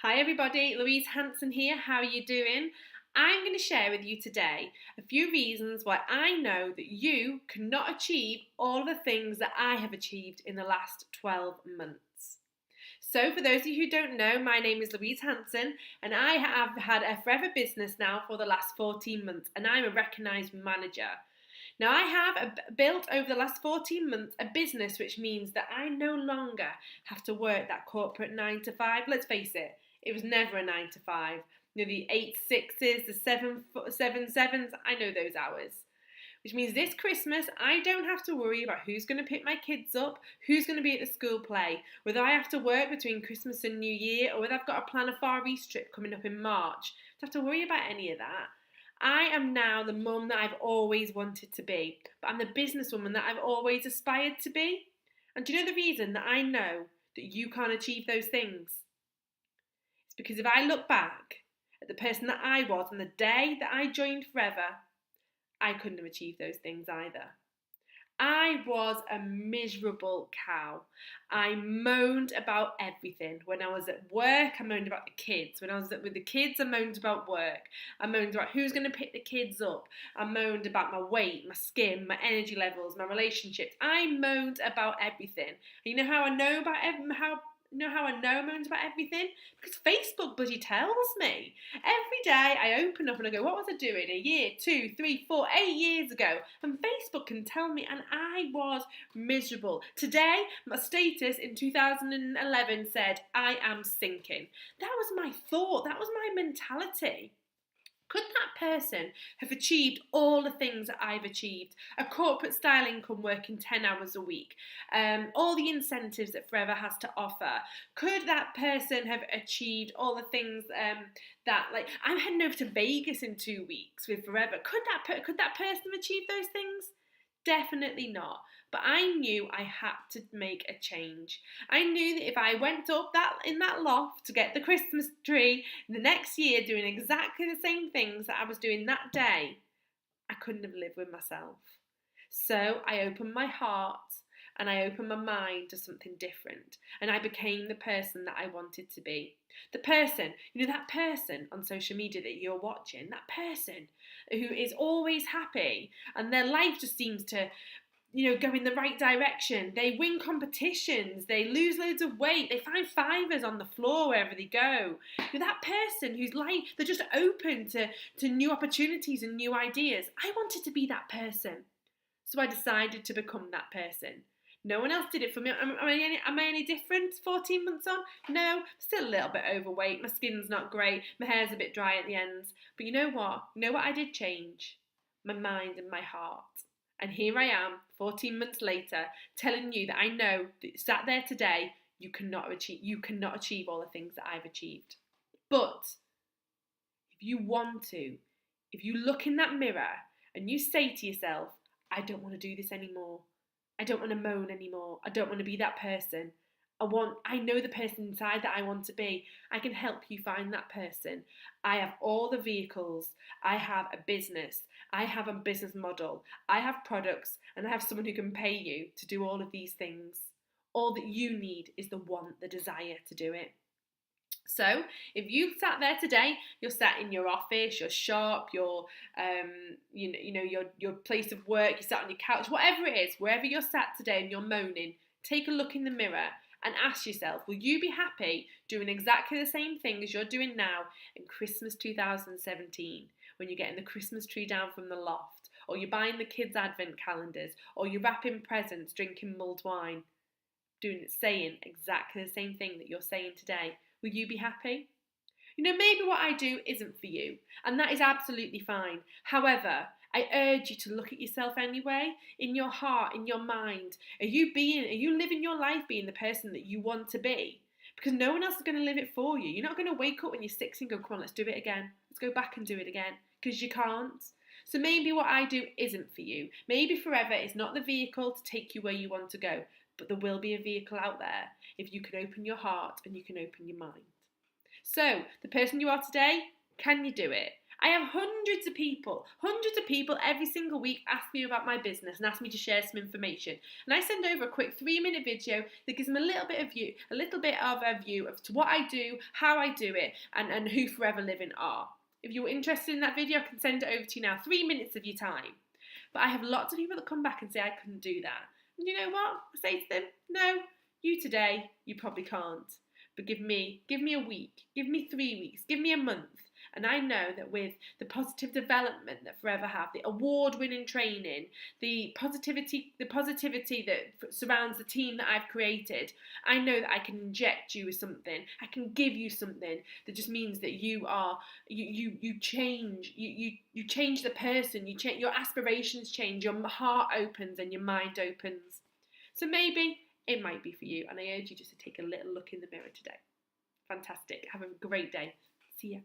Hi everybody, Louise Hanson here. How are you doing? I'm going to share with you today a few reasons why I know that you cannot achieve all of the things that I have achieved in the last 12 months. So for those of you who don't know, my name is Louise Hanson and I have had a forever business now for the last 14 months and I'm a recognised manager. Now, I have built over the last 14 months a business which means that I no longer have to work that corporate 9 to 5. Let's face it, it was never a 9 to 5. You know, the 8 6s, the 7 7s, I know those hours. Which means this Christmas, I don't have to worry about who's going to pick my kids up, who's going to be at the school play, whether I have to work between Christmas and New Year, or whether I've got to plan a Far East trip coming up in March. I don't have to worry about any of that. I am now the mum that I've always wanted to be, but I'm the businesswoman that I've always aspired to be. And do you know the reason that I know that you can't achieve those things? It's because if I look back at the person that I was on the day that I joined Forever, I couldn't have achieved those things either. I was a miserable cow. I moaned about everything. When I was at work, I moaned about the kids. When I was with the kids, I moaned about work. I moaned about who's going to pick the kids up. I moaned about my weight, my skin, my energy levels, my relationships. I moaned about everything. You know how I know about how I know I moaned about everything? Because Facebook bloody tells me. Every day I open up and I go, what was I doing a year, 2, 3, 4, 8 years ago? And Facebook can tell me, and I was miserable. Today, my status in 2011 said, I am sinking. That was my thought. That was my mentality. Could that person have achieved all the things that I've achieved? A corporate style income working 10 hours a week, all the incentives that Forever has to offer. Could that person have achieved all the things that, like, I'm heading over to Vegas in 2 weeks with Forever. Could that person have achieved those things? Definitely not. But I knew I had to make a change. I knew that if I went up in that loft to get the Christmas tree the next year doing exactly the same things that I was doing that day, I couldn't have lived with myself. So I opened my heart and I opened my mind to something different. And I became the person that I wanted to be. The person, that person on social media that you're watching, that person who is always happy and their life just seems to go in the right direction. They win competitions, they lose loads of weight, they find fivers on the floor wherever they go. That person whose life, they're just open to new opportunities and new ideas. I wanted to be that person. So I decided to become that person. No one else did it for me. Am I any different 14 months on? No, still a little bit overweight. My skin's not great. My hair's a bit dry at the ends. But you know what? You know what I did change? My mind and my heart. And here I am, 14 months later, telling you that I know that sat there today, you cannot achieve all the things that I've achieved. But if you want to, if you look in that mirror and you say to yourself, I don't want to do this anymore. I don't want to moan anymore. I don't want to be that person. I know the person inside that I want to be. I can help you find that person. I have all the vehicles. I have a business. I have a business model. I have products and I have someone who can pay you to do all of these things. All that you need is the desire to do it. So, if you sat there today, you're sat in your office, your shop, your your place of work, you sat on your couch, whatever it is, wherever you're sat today and you're moaning, take a look in the mirror and ask yourself, will you be happy doing exactly the same thing as you're doing now in Christmas 2017, when you're getting the Christmas tree down from the loft, or you're buying the kids' advent calendars, or you're wrapping presents, drinking mulled wine, saying exactly the same thing that you're saying today? Will you be happy? Maybe what I do isn't for you, and that is absolutely fine. However, I urge you to look at yourself anyway, in your heart, in your mind. Are you living your life being the person that you want to be? Because no one else is going to live it for you. You're not going to wake up when you're 6 and go, come on, let's do it again. Let's go back and do it again. Because you can't. So maybe what I do isn't for you. Maybe Forever is not the vehicle to take you where you want to go. But there will be a vehicle out there if you can open your heart and you can open your mind. So, the person you are today, Can you do it? I have hundreds of people every single week ask me about my business and ask me to share some information. And I send over a quick 3-minute video that gives them a little bit of a view of to what I do, how I do it, and who Forever Living are. If you're interested in that video, I can send it over to you now, 3 minutes of your time. But I have lots of people that come back and say I couldn't do that. And you know what? I say to them, no, you today, you probably can't. But give me a week, give me 3 weeks, give me a month. And I know that with the positive development that Forever have, the award-winning training, the positivity that surrounds the team that I've created, I know that I can inject you with something. I can give you something that just means that you change. You change the person. You change, your aspirations change. Your heart opens and your mind opens. So maybe it might be for you. And I urge you just to take a little look in the mirror today. Fantastic. Have a great day. See ya.